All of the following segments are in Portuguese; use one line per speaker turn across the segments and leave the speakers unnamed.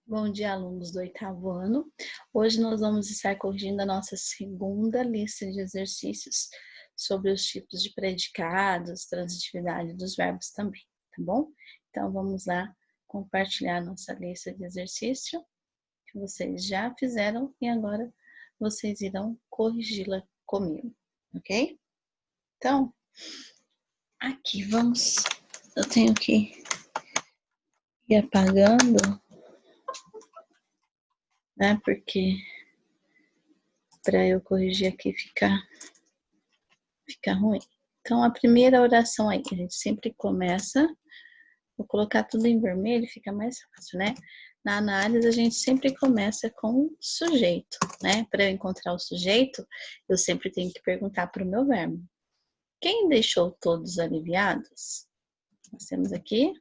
Bom dia, alunos do 8º ano. Hoje nós vamos estar corrigindo a nossa segunda lista de exercícios sobre os tipos de predicados, transitividade dos verbos também, tá bom? Então vamos lá compartilhar a nossa lista de exercício que vocês já fizeram e agora vocês irão corrigi-la comigo, ok? Então, aqui eu tenho que ir apagando, né? Porque para eu corrigir aqui fica ruim. Então, a primeira oração aí, a gente sempre começa, vou colocar tudo em vermelho, fica mais fácil, né? Na análise, a gente sempre começa com o sujeito, né? Para eu encontrar o sujeito, eu sempre tenho que perguntar para o meu verbo. Quem deixou todos aliviados? Nós temos aqui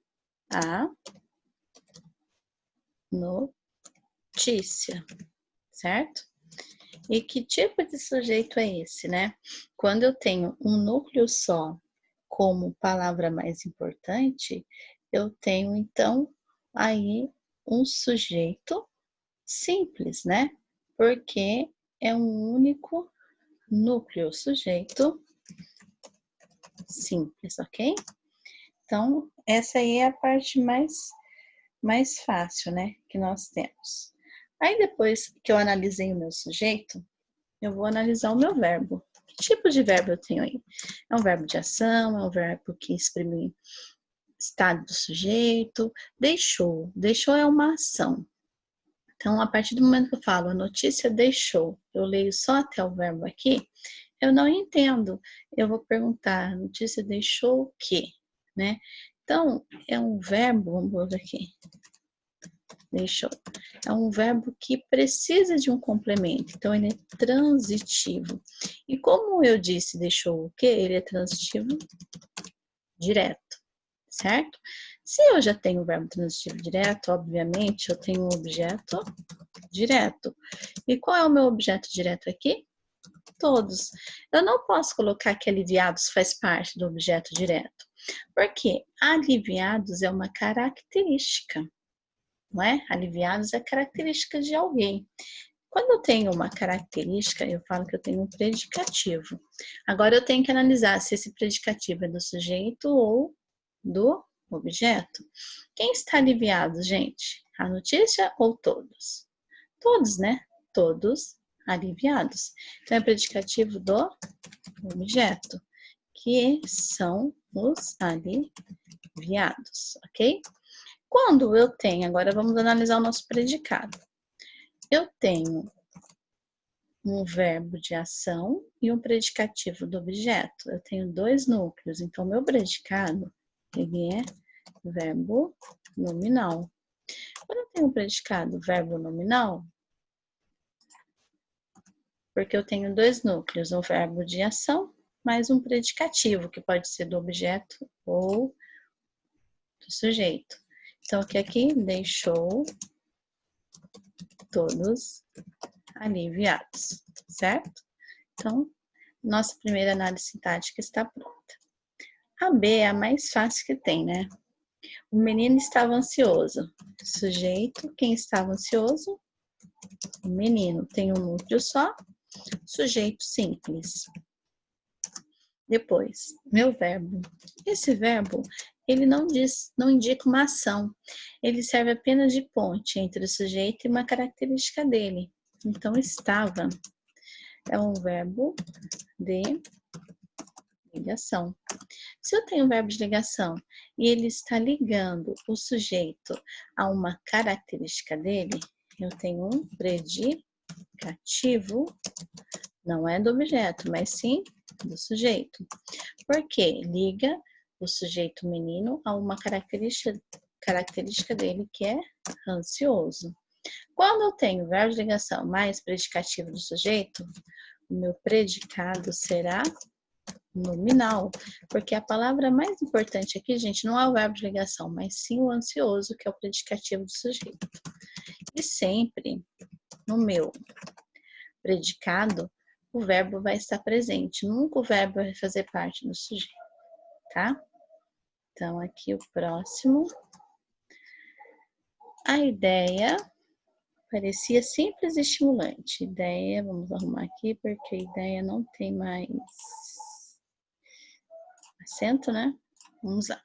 a notícia, certo? E que tipo de sujeito é esse, né? Quando eu tenho um núcleo só como palavra mais importante, eu tenho então aí um sujeito simples, né? Porque é um único núcleo, sujeito simples, ok? Então, essa aí é a parte mais fácil, né? Que nós temos. Aí, depois que eu analisei o meu sujeito, eu vou analisar o meu verbo. Que tipo de verbo eu tenho aí? É um verbo de ação, é um verbo que exprime estado do sujeito. Deixou. Deixou é uma ação. Então, a partir do momento que eu falo a notícia deixou, eu leio só até o verbo aqui, eu não entendo. Eu vou perguntar, a notícia deixou o quê? Né? Então, é um verbo, vamos ver aqui. Deixou. É um verbo que precisa de um complemento, então ele é transitivo. E como eu disse, deixou o quê? Ele é transitivo direto, certo? Se eu já tenho o verbo transitivo direto, obviamente eu tenho um objeto direto. E qual é o meu objeto direto aqui? Todos. Eu não posso colocar que aliviados faz parte do objeto direto, porque aliviados é uma característica. Não é? Aliviados é característica de alguém. Quando eu tenho uma característica, eu falo que eu tenho um predicativo. Agora eu tenho que analisar se esse predicativo é do sujeito ou do objeto. Quem está aliviado, gente? A notícia ou todos? Todos, né? Todos aliviados. Então é predicativo do objeto, que são os aliviados, ok? Quando eu tenho, agora vamos analisar o nosso predicado. Eu tenho um verbo de ação e um predicativo do objeto. Eu tenho dois núcleos, então meu predicado, ele é verbo nominal. Quando eu tenho um predicado verbo nominal, porque eu tenho dois núcleos, um verbo de ação mais um predicativo, que pode ser do objeto ou do sujeito. Então, aqui deixou todos aliviados, certo? Então, nossa primeira análise sintática está pronta. A B é a mais fácil que tem, né? O menino estava ansioso. Sujeito, quem estava ansioso? O menino. Tem um núcleo só. Sujeito simples. Depois, meu verbo. Esse verbo, ele não indica uma ação. Ele serve apenas de ponte entre o sujeito e uma característica dele. Então, estava é um verbo de ligação. Se eu tenho um verbo de ligação e ele está ligando o sujeito a uma característica dele, eu tenho um predicativo, não é do objeto, mas sim do sujeito. Porque liga o sujeito menino a uma característica dele que é ansioso. Quando eu tenho verbo de ligação mais predicativo do sujeito, o meu predicado será nominal, porque a palavra mais importante aqui, gente, não é o verbo de ligação, mas sim o ansioso, que é o predicativo do sujeito. E sempre, no meu predicado, o verbo vai estar presente, nunca o verbo vai fazer parte do sujeito, tá? Então, aqui o próximo. A ideia parecia simples e estimulante. Ideia, vamos arrumar aqui, porque a ideia não tem mais acento, né? Vamos lá.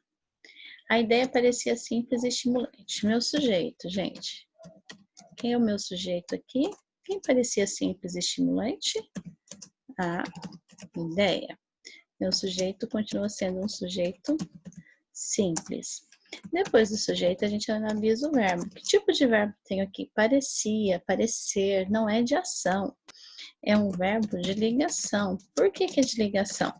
A ideia parecia simples e estimulante. Meu sujeito, gente. Quem é o meu sujeito aqui? Quem parecia simples e estimulante? A ideia. Meu sujeito continua sendo um sujeito simples. Depois do sujeito, a gente analisa o verbo. Que tipo de verbo tenho aqui? Parecia, parecer, não é de ação. É um verbo de ligação. Por que que é de ligação?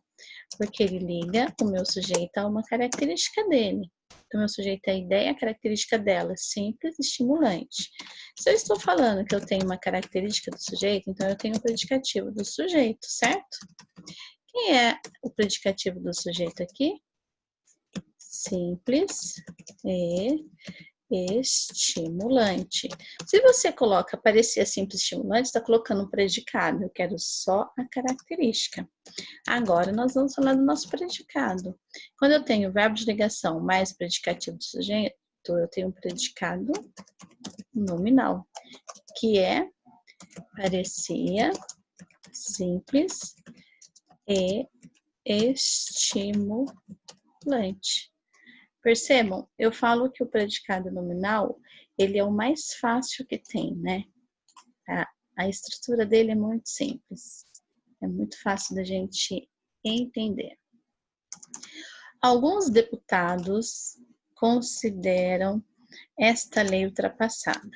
Porque ele liga o meu sujeito a uma característica dele. Então, meu sujeito é a ideia, a característica dela, simples e estimulante. Se eu estou falando que eu tenho uma característica do sujeito, então eu tenho o predicativo do sujeito, certo? Quem é o predicativo do sujeito aqui? Simples e estimulante. Se você coloca parecia simples e estimulante, está colocando um predicado. Eu quero só a característica. Agora nós vamos falar do nosso predicado. Quando eu tenho verbo de ligação mais predicativo do sujeito, eu tenho um predicado nominal, que é parecia simples e estimulante. Percebam, eu falo que o predicado nominal, ele é o mais fácil que tem, né? A estrutura dele é muito simples. É muito fácil da gente entender. Alguns deputados consideram esta lei ultrapassada.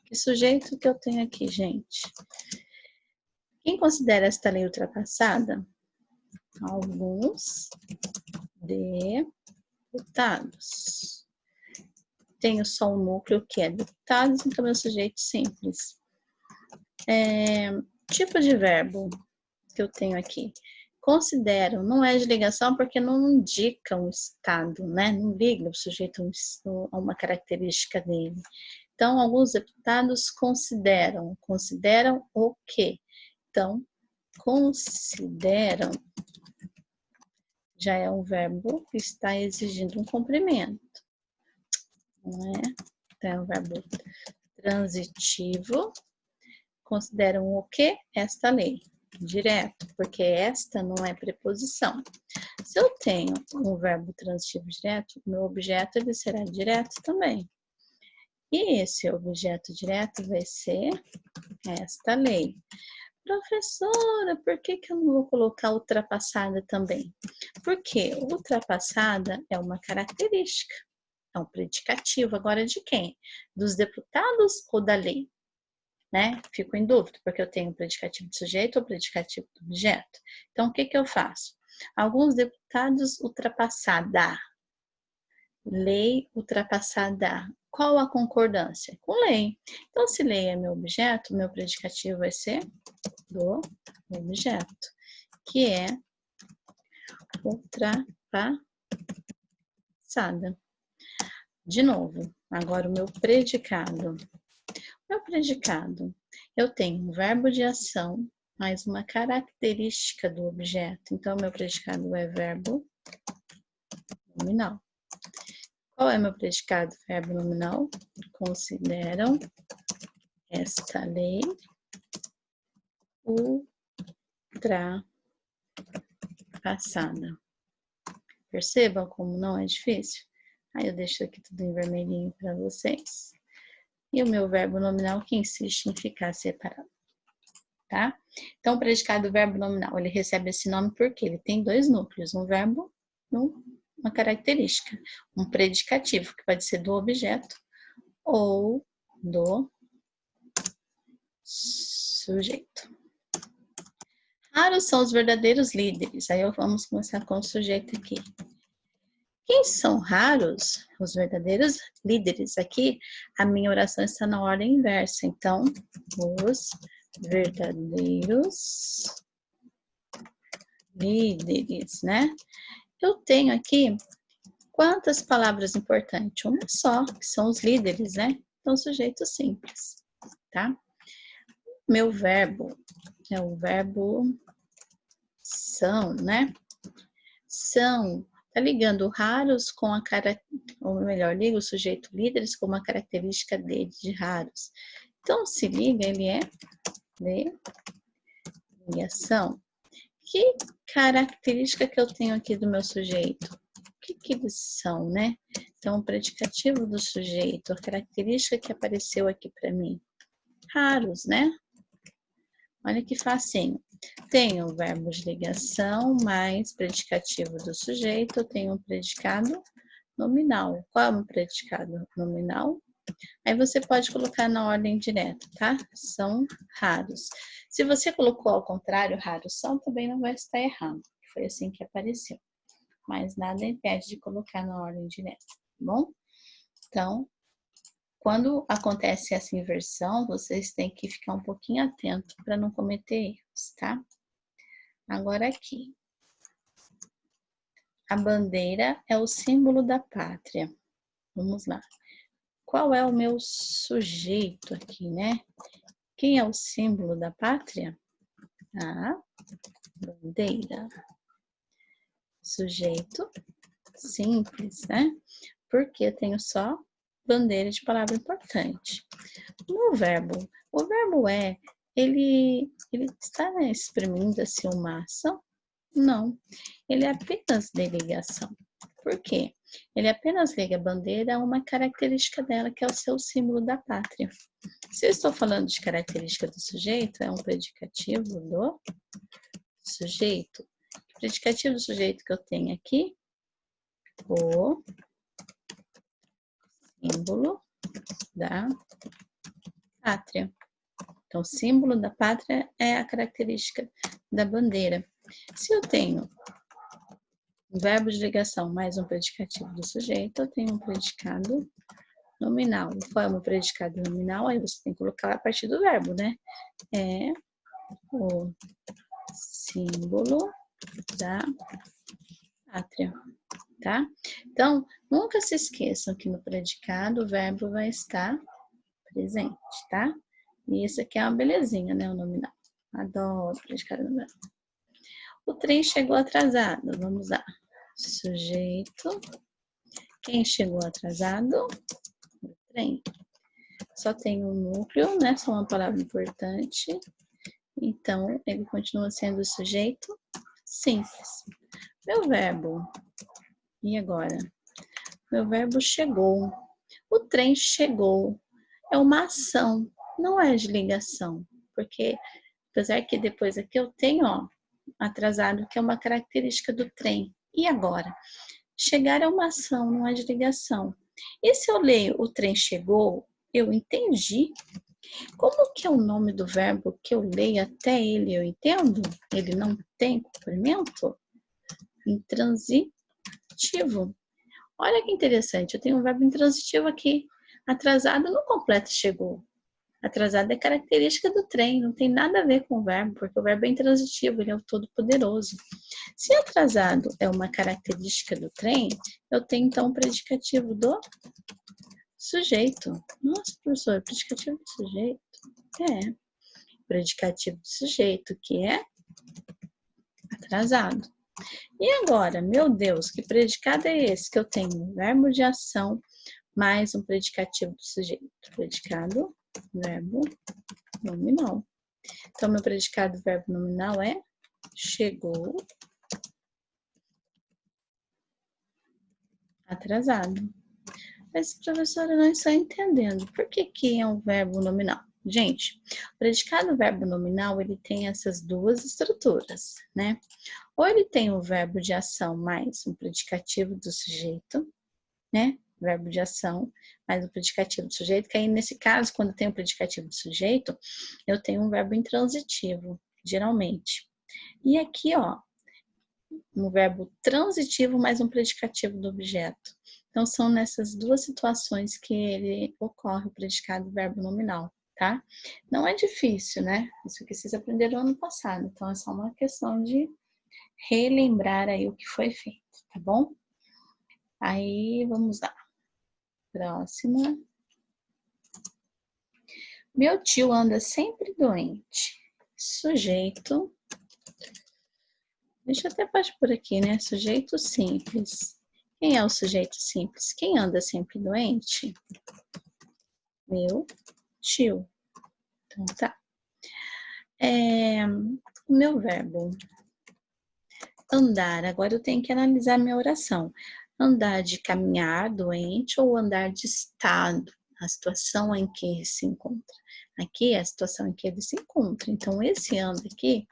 Que sujeito que eu tenho aqui, gente? Quem considera esta lei ultrapassada? Alguns deputados. Tenho só um núcleo que é deputados, então é um sujeito simples. Tipo de verbo que eu tenho aqui. Consideram, não é de ligação porque não indica um estado, né? Não liga o sujeito a uma característica dele. Então, alguns deputados consideram o quê? Então, consideram já é um verbo que está exigindo um complemento, não é? Então, é um verbo transitivo. Consideram o quê? Esta lei. Direto, porque esta não é preposição. Se eu tenho um verbo transitivo direto, meu objeto ele será direto também. E esse objeto direto vai ser esta lei. Professora, por que eu não vou colocar ultrapassada também? Porque ultrapassada é uma característica, é um predicativo. Agora de quem? Dos deputados ou da lei? Né? Fico em dúvida, porque eu tenho o predicativo de sujeito ou predicativo do objeto. Então, o que eu faço? Alguns deputados ultrapassada. Lei ultrapassada. Qual a concordância? Com lei. Então, se lei é meu objeto, meu predicativo vai ser do objeto, que é ultrapassada. De novo, agora o meu predicado. Meu predicado, eu tenho um verbo de ação mais uma característica do objeto. Então, meu predicado é verbo nominal. Qual é meu predicado? Verbo nominal. Consideram esta lei ultrapassada. Percebam como não é difícil? Aí eu deixo aqui tudo em vermelhinho para vocês. E o meu verbo nominal que insiste em ficar separado. Tá? Então, o predicado do verbo nominal, ele recebe esse nome porque ele tem dois núcleos, um verbo e uma característica. Um predicativo, que pode ser do objeto ou do sujeito. Raros são os verdadeiros líderes. Aí vamos começar com o sujeito aqui. Quem são raros? Os verdadeiros líderes. Aqui, a minha oração está na ordem inversa. Então, os verdadeiros líderes, né? Eu tenho aqui quantas palavras importantes? Uma só, que são os líderes, né? Então, sujeito simples, tá? Meu verbo é o verbo são, né? São, tá ligando raros com a cara, ou melhor, liga o sujeito líderes com uma característica dele de raros. Então, se liga, ele é de ligação. Que característica que eu tenho aqui do meu sujeito? O que eles são, né? Então, o predicativo do sujeito, a característica que apareceu aqui para mim. Raros, né? Olha que facinho. Tenho o verbo de ligação mais predicativo do sujeito, eu tenho um predicado nominal. Qual é o predicado nominal? Aí você pode colocar na ordem direta, tá? São raros. Se você colocou ao contrário, raros são, também não vai estar errado. Foi assim que apareceu. Mas nada impede de colocar na ordem direta, tá bom? Então, quando acontece essa inversão, vocês têm que ficar um pouquinho atento para não cometer erros, tá? Agora aqui. A bandeira é o símbolo da pátria. Vamos lá. Qual é o meu sujeito aqui, né? Quem é o símbolo da pátria? A bandeira. Sujeito simples, né? Porque eu tenho só bandeira de palavra importante. No verbo, o verbo é, ele está exprimindo assim uma ação? Não, ele é apenas de ligação. Por quê? Ele apenas liga a bandeira a uma característica dela, que é o seu símbolo da pátria. Se eu estou falando de característica do sujeito, é um predicativo do sujeito. O predicativo do sujeito que eu tenho aqui, o símbolo da pátria. Então, o símbolo da pátria é a característica da bandeira. Se eu tenho um verbo de ligação mais um predicativo do sujeito, eu tenho um predicado nominal. Qual é o meu predicado nominal? Aí você tem que colocar a partir do verbo, né? É o símbolo da pátria, tá? Então, nunca se esqueçam que no predicado o verbo vai estar presente, tá? E isso aqui é uma belezinha, né? O nominal. Adoro predicado nominal. O trem chegou atrasado. Vamos lá. Sujeito. Quem chegou atrasado? O trem. Só tem um núcleo, né? Só uma palavra importante. Então, ele continua sendo sujeito simples. Meu verbo. E agora? Meu verbo chegou. O trem chegou. É uma ação, não é de ligação. Porque, apesar que depois aqui eu tenho, ó, atrasado, que é uma característica do trem. E agora? Chegar é uma ação, não é de ligação. E se eu leio o trem chegou, eu entendi. Como que é o nome do verbo que eu leio até ele eu entendo? Ele não tem complemento? Intransitivo. Olha que interessante, eu tenho um verbo intransitivo aqui. Atrasado não completa chegou. Atrasado é característica do trem, não tem nada a ver com o verbo, porque o verbo é intransitivo, ele é o todo-poderoso. Se atrasado é uma característica do trem, eu tenho então um predicativo do sujeito. Nossa, professor, predicativo do sujeito? É, predicativo do sujeito, que é atrasado. E agora, meu Deus, que predicado é esse que eu tenho? Um verbo de ação mais um predicativo do sujeito. Predicado, verbo nominal. Então, meu predicado verbo nominal é chegou atrasado. Mas, professora, eu não estou entendendo. Por que é um verbo nominal? Gente, o predicado verbo nominal, ele tem essas duas estruturas, né? Ou ele tem o verbo de ação mais um predicativo do sujeito, né? Verbo de ação mais o predicativo do sujeito, que aí nesse caso, quando tem o predicativo do sujeito, eu tenho um verbo intransitivo, geralmente. E aqui, ó, um verbo transitivo mais um predicativo do objeto. Então, são nessas duas situações que ele ocorre, o predicado verbo nominal, tá? Não é difícil, né? Isso aqui vocês aprenderam ano passado, então é só uma questão de relembrar aí o que foi feito, tá bom? Aí, vamos lá. Próxima. Meu tio anda sempre doente. Sujeito. Deixa eu até pôr por aqui, né? Sujeito simples. Quem é o sujeito simples? Quem anda sempre doente? Meu tio. Então, tá. O meu verbo andar, agora eu tenho que analisar minha oração. Andar de caminhar, doente, ou andar de estado, a situação em que ele se encontra. Aqui é a situação em que ele se encontra. Então, esse anda aqui,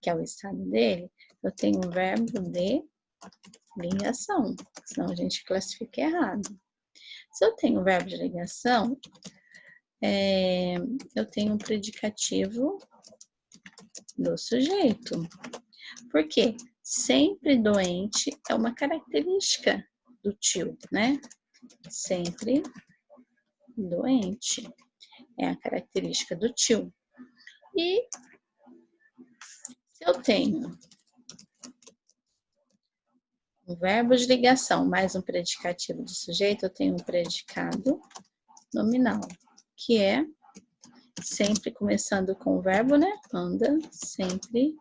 que é o estado dele, eu tenho um verbo de ligação, senão a gente classifica errado. Se eu tenho um verbo de ligação, eu tenho um predicativo do sujeito. Por quê? Sempre doente é uma característica do tio, né? Sempre doente é a característica do tio. E se eu tenho um verbo de ligação mais um predicativo do sujeito, eu tenho um predicado nominal, que é sempre começando com o verbo, né? Anda, sempre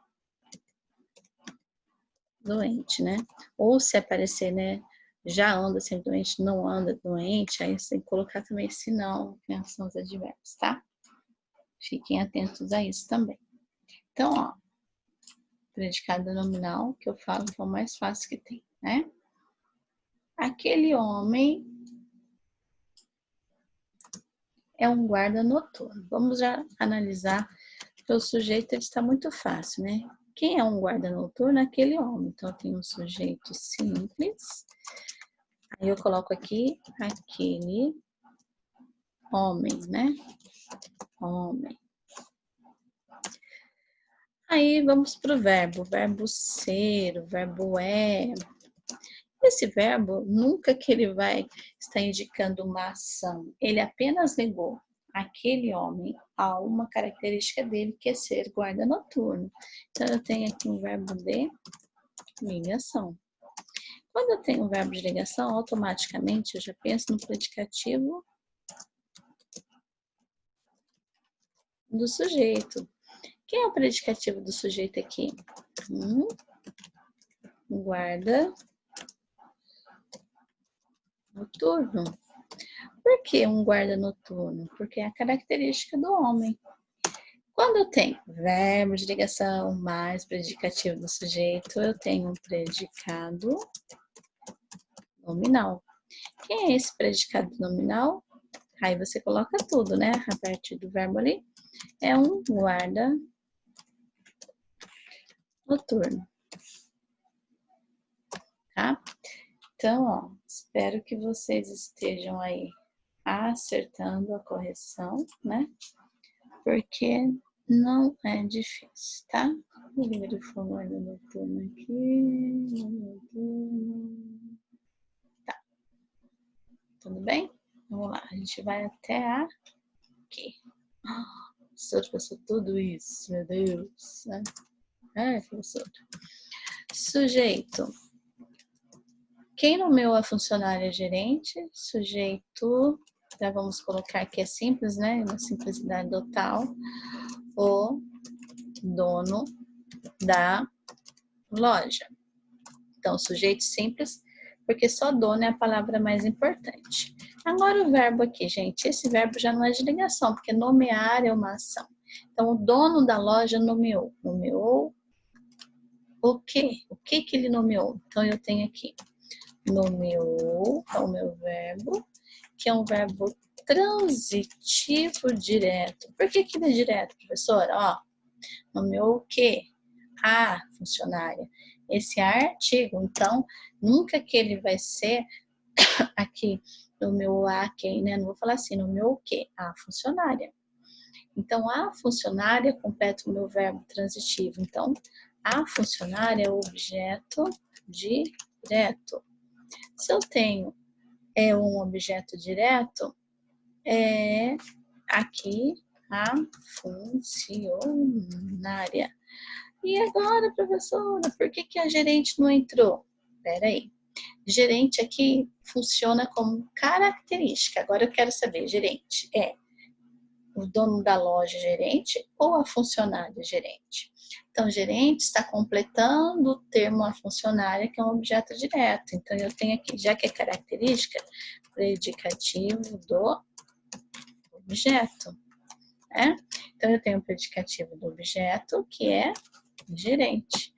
doente, né? Ou se aparecer, né? Já anda sempre doente, não anda doente, aí você tem que colocar também esse não, que são os advérbios, tá? Fiquem atentos a isso também. Então, ó, predicado nominal, que eu falo que é o mais fácil que tem, né? Aquele homem é um guarda noturno. Vamos já analisar, porque o sujeito ele está muito fácil, né? Quem é um guarda noturno? Aquele homem. Então, eu tenho um sujeito simples. Aí eu coloco aqui aquele homem, né? Homem. Aí vamos para o verbo ser, o verbo é. Esse verbo, nunca que ele vai estar indicando uma ação, ele apenas ligou aquele homem a uma característica dele, que é ser guarda noturno. Então, eu tenho aqui um verbo de ligação. Quando eu tenho um verbo de ligação, automaticamente eu já penso no predicativo do sujeito. Quem é o predicativo do sujeito aqui? Guarda noturno. Por que um guarda noturno? Porque é a característica do homem. Quando eu tenho verbo de ligação mais predicativo do sujeito, eu tenho um predicado nominal. Quem é esse predicado nominal? Aí você coloca tudo, né? A partir do verbo ali. É um guarda noturno. Tá? Então, ó, espero que vocês estejam aí acertando a correção, né? Porque não é difícil, tá? Vou verificar o guarda noturno aqui. Tá. Tudo bem? Vamos lá. A gente vai até aqui. Professor, passou tudo isso, meu Deus. Né? Professor. Sujeito. Quem nomeou a funcionária gerente? Sujeito, já vamos colocar que é simples, né? Uma simplicidade total. O dono da loja. Então, sujeito simples, porque só dono é a palavra mais importante. Agora o verbo aqui, gente. Esse verbo já não é de ligação, porque nomear é uma ação. Então, o dono da loja nomeou. Nomeou o quê? O que que ele nomeou? Então, eu tenho aqui. Nomeou é o meu verbo, que é um verbo transitivo direto. Por que ele é direto, professora? Ó, nomeou o quê? A funcionária. Esse é artigo, então, nunca que ele vai ser aqui no meu a quem, né? Não vou falar assim, no meu o quê? A funcionária. Então, a funcionária completa o meu verbo transitivo. Então, a funcionária é o objeto direto. Se eu tenho um objeto direto, é aqui a funcionária. E agora, professora, por que a gerente não entrou? Espera aí. Gerente aqui funciona como característica. Agora eu quero saber, gerente é o dono da loja gerente ou a funcionária gerente? Então, gerente está completando o termo a funcionária, que é um objeto direto. Então, eu tenho aqui, já que é característica, predicativo do objeto. Né? Então, eu tenho o predicativo do objeto, que é gerente.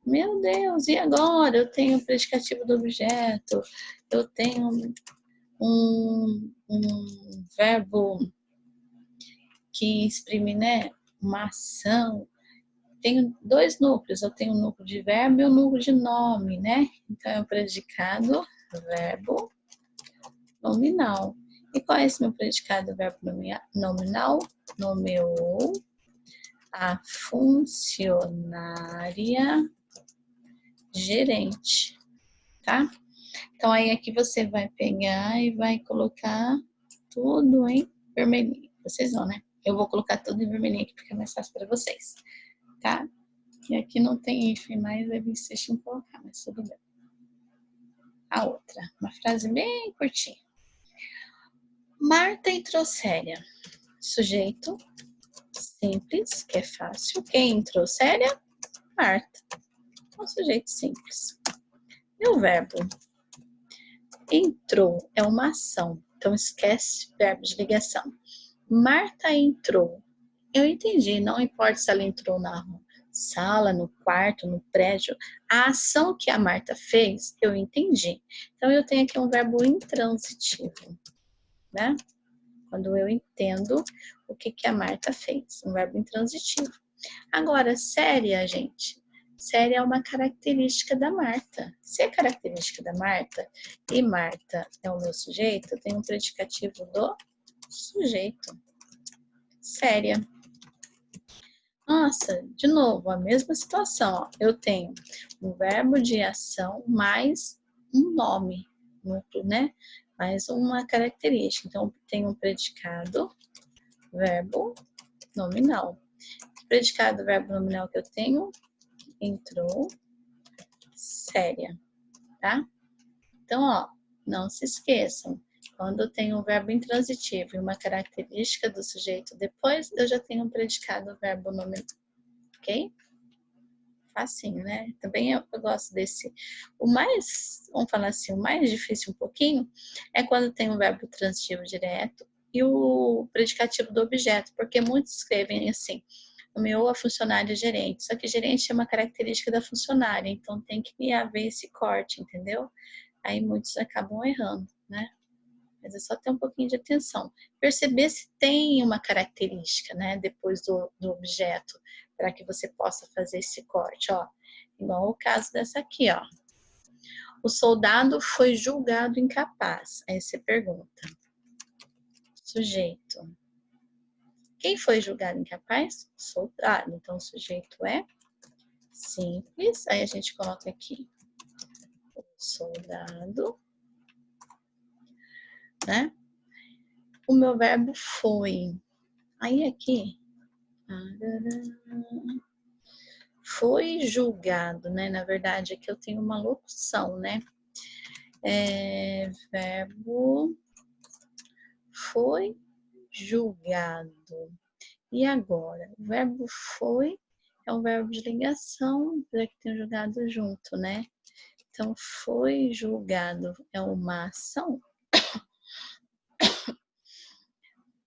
Meu Deus, e agora? Eu tenho o predicativo do objeto, eu tenho um verbo que exprime, né, uma ação. Tenho dois núcleos, eu tenho um núcleo de verbo e um núcleo de nome, né? Então, é o predicado verbo nominal. E qual é esse meu predicado verbo nominal? Nomeou a funcionária gerente, tá? Então, aí aqui você vai pegar e vai colocar tudo em vermelhinho. Vocês vão, né? Eu vou colocar tudo em vermelhinho aqui porque é mais fácil para vocês, tá? E aqui não tem hífen, mas eu insisto em colocar, mas tudo bem. A outra, uma frase bem curtinha. Marta entrou séria. Sujeito simples, que é fácil. Quem entrou séria? Marta. É um sujeito simples. E o verbo? Entrou é uma ação, então esquece verbo de ligação. Marta entrou. Eu entendi, não importa se ela entrou na sala, no quarto, no prédio. A ação que a Marta fez, eu entendi. Então, eu tenho aqui um verbo intransitivo, né? Quando eu entendo o que a Marta fez, um verbo intransitivo. Agora, séria, gente. Séria é uma característica da Marta. Se é característica da Marta e Marta é o meu sujeito, eu tenho um predicativo do sujeito. Séria. Nossa, de novo, a mesma situação. Ó. Eu tenho um verbo de ação mais um nome, né? Mais uma característica. Então, tem um predicado, verbo nominal. O predicado, verbo nominal que eu tenho, entrou, séria, tá? Então, ó, não se esqueçam. Quando eu tenho um verbo intransitivo e uma característica do sujeito, depois eu já tenho um predicado, verbo nominal. Ok? Facinho, né? Também eu gosto desse. O mais, vamos falar assim, o mais difícil um pouquinho é quando tem um verbo transitivo direto e o predicativo do objeto, porque muitos escrevem assim, nomeou a funcionária gerente, só que gerente é uma característica da funcionária, então tem que haver esse corte, entendeu? Aí muitos acabam errando, né? Mas é só ter um pouquinho de atenção. Perceber se tem uma característica, né, depois do objeto, para que você possa fazer esse corte, ó. Igual o caso dessa aqui, ó. O soldado foi julgado incapaz. Aí você pergunta. Sujeito. Quem foi julgado incapaz? Soldado. Então, o sujeito é simples. Aí a gente coloca aqui. O soldado, né? O meu verbo foi. Aí aqui, foi julgado, né? Na verdade, aqui eu tenho uma locução, né? Verbo foi julgado. E agora? O verbo foi é um verbo de ligação, já que tem julgado junto, né? Então, foi julgado é uma ação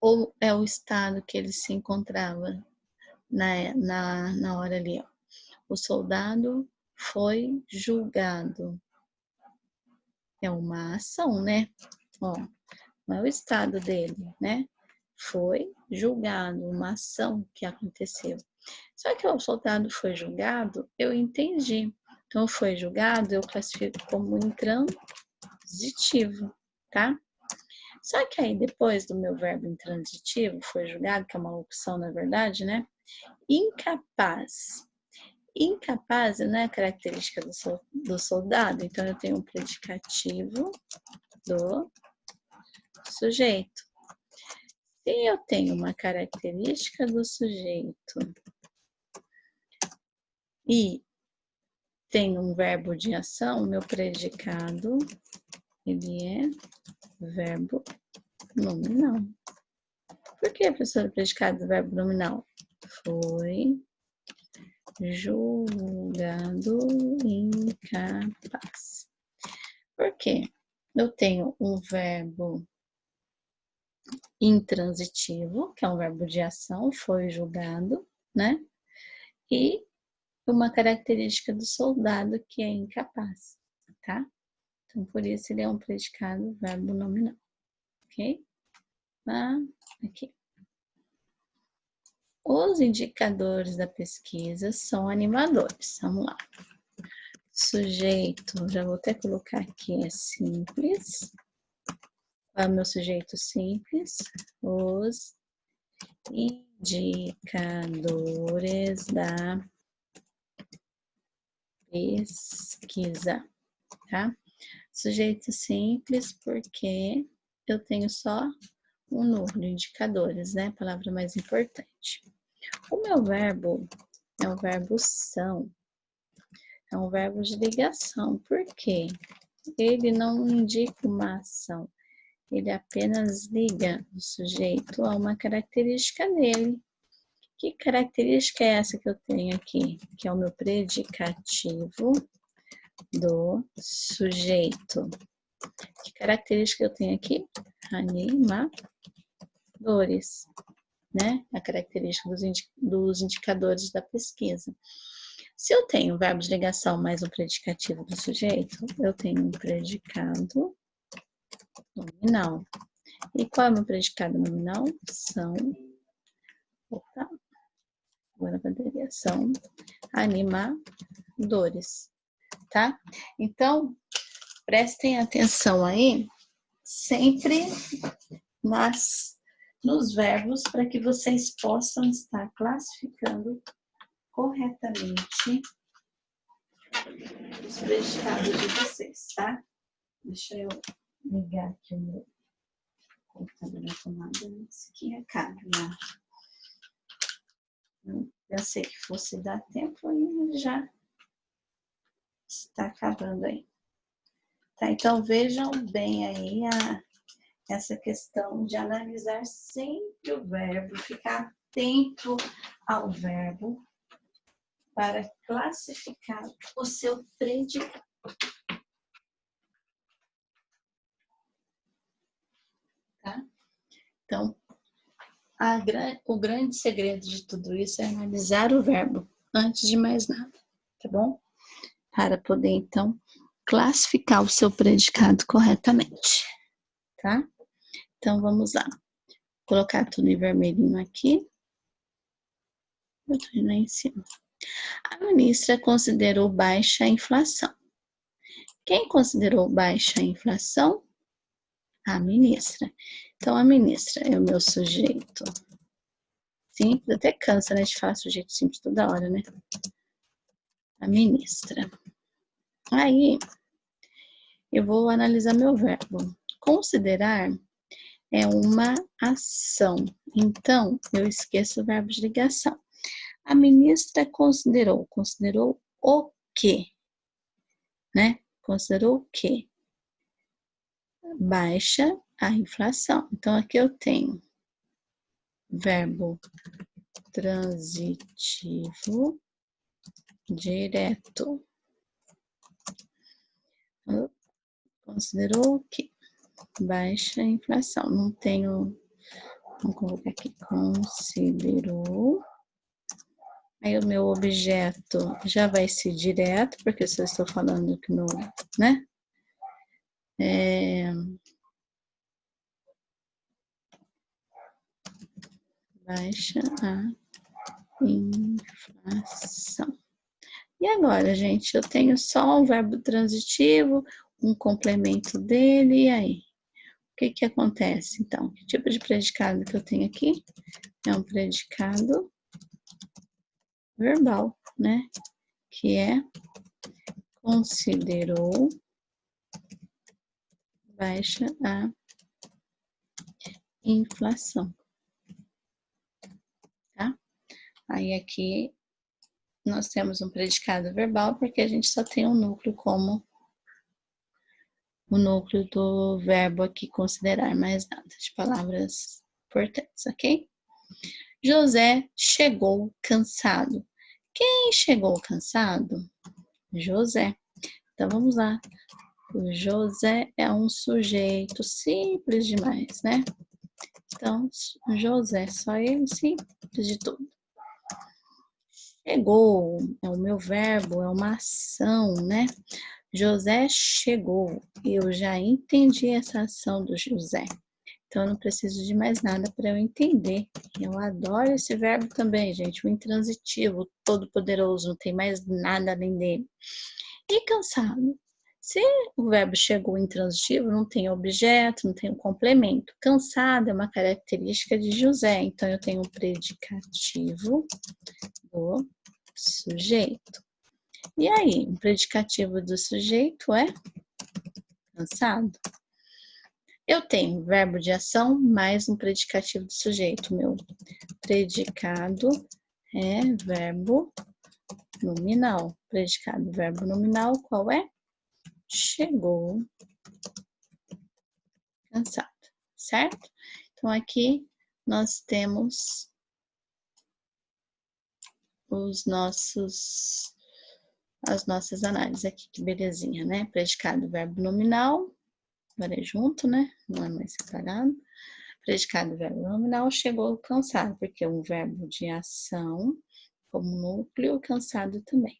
ou é o estado que ele se encontrava na hora ali, ó. O soldado foi julgado. É uma ação, né? Ó, não é o estado dele, né? Foi julgado, uma ação que aconteceu. Só que o soldado foi julgado, eu entendi. Então, foi julgado, eu classifico como intransitivo, tá? Só que aí, depois do meu verbo intransitivo, foi julgado, que é uma locução, na verdade, né? Incapaz. Incapaz não é característica do soldado, então eu tenho um predicativo do sujeito. Se eu tenho uma característica do sujeito e tenho um verbo de ação, meu predicado, ele é verbo nominal. Por que, professora, predicado do verbo nominal? Foi julgado incapaz. Por quê? Eu tenho um verbo Intransitivo, que é um verbo de ação, foi julgado, né? E uma característica do soldado, que é incapaz, tá? Então, por isso ele é um predicado verbo nominal, ok? Aqui. Os indicadores da pesquisa são animadores. Vamos lá. Sujeito, já vou até colocar aqui, é simples. Qual é o meu sujeito simples? Os indicadores da pesquisa, tá? Sujeito simples porque eu tenho só um núcleo, indicadores, né? Palavra mais importante. O meu verbo é o verbo são. É um verbo de ligação. Por quê? Ele não indica uma ação. Ele apenas liga o sujeito a uma característica dele. Que característica é essa que eu tenho aqui? Que é o meu predicativo do sujeito. Que característica eu tenho aqui? Animadores, né? A característica dos indicadores da pesquisa. Se eu tenho o verbo de ligação mais o predicativo do sujeito, eu tenho um predicado nominal. E qual é o meu predicado nominal? São, agora poderia, são animadores, tá? Então, prestem atenção aí, sempre nos verbos, para que vocês possam estar classificando corretamente os predicados de vocês, tá? Deixa eu ligar aqui o meu computador na tomada, isso aqui é caro, né? Eu pensei que fosse dar tempo e já está acabando aí. Tá, então vejam bem aí essa questão de analisar sempre o verbo, ficar atento ao verbo para classificar o seu predicado. Tá? Então, o grande segredo de tudo isso é analisar o verbo antes de mais nada, tá bom? Para poder, então, classificar o seu predicado corretamente, tá? Então, vamos lá. Vou colocar tudo em vermelhinho aqui. Eu tô indo lá em cima. A ministra considerou baixa a inflação. Quem considerou baixa a inflação? A ministra. Então, a ministra é o meu sujeito simples, até cansa, né, de falar sujeito simples toda hora, né? A ministra. Aí, eu vou analisar meu verbo. Considerar é uma ação. Então, eu esqueço o verbo de ligação. A ministra considerou o quê? Né? Considerou o quê? Baixa a inflação. Então, aqui eu tenho verbo transitivo direto. Considerou o quê? Baixa a inflação. Não tenho. Vamos colocar aqui. Considerou. Aí o meu objeto já vai ser direto, porque se eu estou falando que no, né? Baixa a inflação. E agora, gente, eu tenho só um verbo transitivo, um complemento dele, e aí? O que que acontece, então? Que tipo de predicado que eu tenho aqui? É um predicado verbal, né? Que é considerou baixa a inflação, tá? Aí aqui nós temos um predicado verbal porque a gente só tem um núcleo como o núcleo do verbo aqui considerar, mais nada de palavras importantes, ok? José chegou cansado. Quem chegou cansado? José. Então vamos lá. O José é um sujeito simples demais, né? Então, José, só ele, simples de tudo. Chegou, é o meu verbo, é uma ação, né? José chegou. Eu já entendi essa ação do José. Então, eu não preciso de mais nada para eu entender. Eu adoro esse verbo também, gente. O intransitivo, todo-poderoso, não tem mais nada além dele. E cansado. Se o verbo chegou intransitivo, não tem objeto, não tem um complemento. Cansado é uma característica de José. Então, eu tenho um predicativo do sujeito. E aí, o predicativo do sujeito é cansado. Eu tenho verbo de ação mais um predicativo do sujeito. Meu predicado é verbo nominal. Predicado, verbo nominal, qual é? Chegou cansado, certo? Então, aqui nós temos as nossas análises aqui, que belezinha, né? Predicado, verbo nominal, agora é junto, né? Não é mais separado. Predicado, verbo nominal, chegou cansado, porque é um verbo de ação como núcleo, cansado também.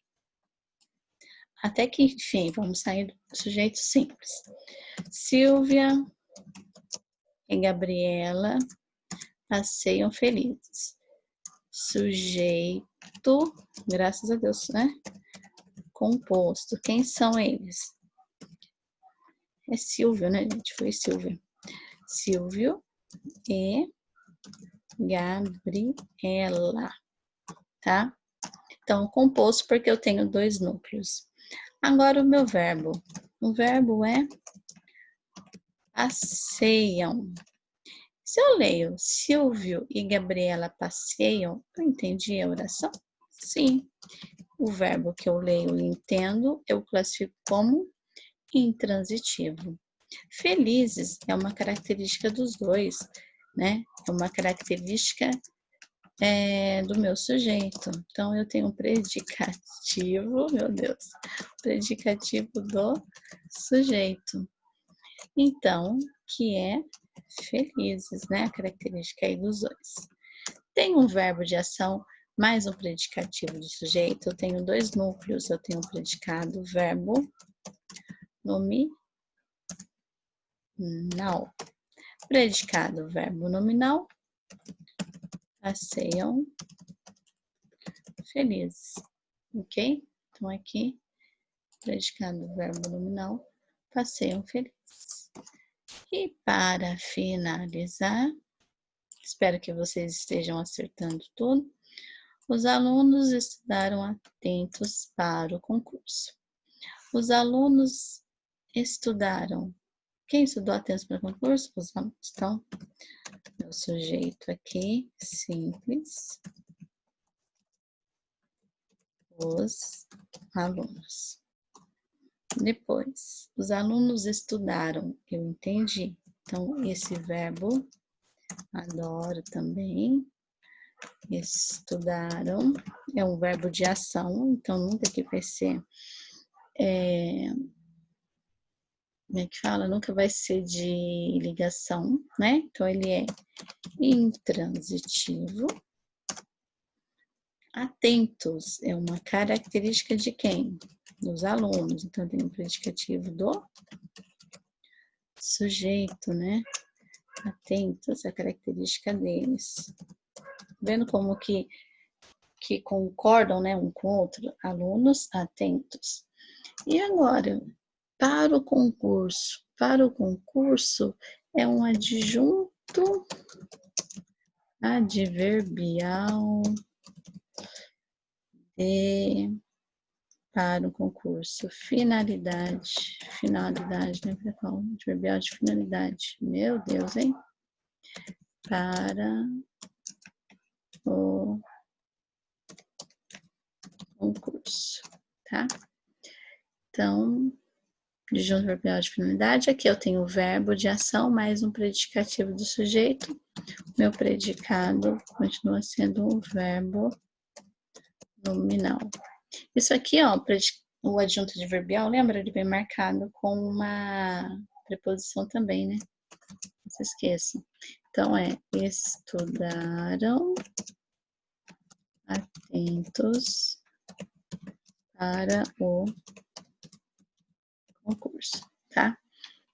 Até que, enfim, vamos sair do sujeito simples. Silvia e Gabriela passeiam felizes. Sujeito, graças a Deus, né? Composto. Quem são eles? É Silvio, né, gente? Foi Silvia. Silvio e Gabriela, tá? Então, composto porque eu tenho dois núcleos. Agora o meu verbo. O verbo é passeiam. Se eu leio Silvio e Gabriela passeiam, eu entendi a oração? Sim. O verbo que eu leio e entendo, eu classifico como intransitivo. Felizes é uma característica dos dois, né? É uma característica do meu sujeito. Então, eu tenho um predicativo, meu Deus, predicativo do sujeito. Então, que é felizes, né? A característica aí dos dois. Tem um verbo de ação mais um predicativo do sujeito. Eu tenho dois núcleos. Eu tenho um predicado, verbo, nominal. Predicado, verbo nominal. Passeiam felizes. Ok? Então, aqui, predicado, verbo nominal. Passeiam felizes. E para finalizar, espero que vocês estejam acertando tudo. Os alunos estudaram atentos para o concurso. Os alunos estudaram. Quem estudou atentos para o concurso? Os alunos. Então, meu sujeito aqui, simples. Os alunos. Depois, os alunos estudaram. Eu entendi. Então, esse verbo, adoro também. Estudaram é um verbo de ação, então nunca que vai ser como é que fala? Nunca vai ser de ligação, né? Então ele é intransitivo. Atentos é uma característica de quem? Dos alunos. Então tem um predicativo do sujeito, né? Atentos é a característica deles. Vendo como que concordam, né, um com o outro? Alunos atentos. E agora, para o concurso? Para o concurso é um adjunto adverbial de para o concurso. Finalidade, né? Adverbial de finalidade. Meu Deus, hein? Para o concurso, tá? Então, adjunto adverbial de finalidade. Aqui eu tenho o verbo de ação mais um predicativo do sujeito. Meu predicado continua sendo o verbo nominal. Isso aqui, ó, o adjunto adverbial, lembra? Ele vem marcado com uma preposição também, né? Não se esqueçam. Então, estudaram atentos para o concurso, tá?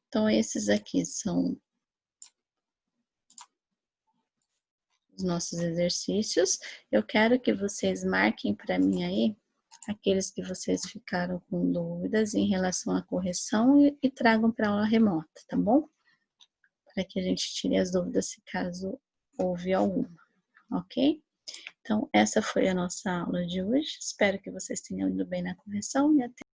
Então, esses aqui são os nossos exercícios. Eu quero que vocês marquem para mim aí aqueles que vocês ficaram com dúvidas em relação à correção e tragam para a aula remota, tá bom? Para que a gente tire as dúvidas se caso houve alguma, ok? Então, essa foi a nossa aula de hoje. Espero que vocês tenham ido bem na correção e até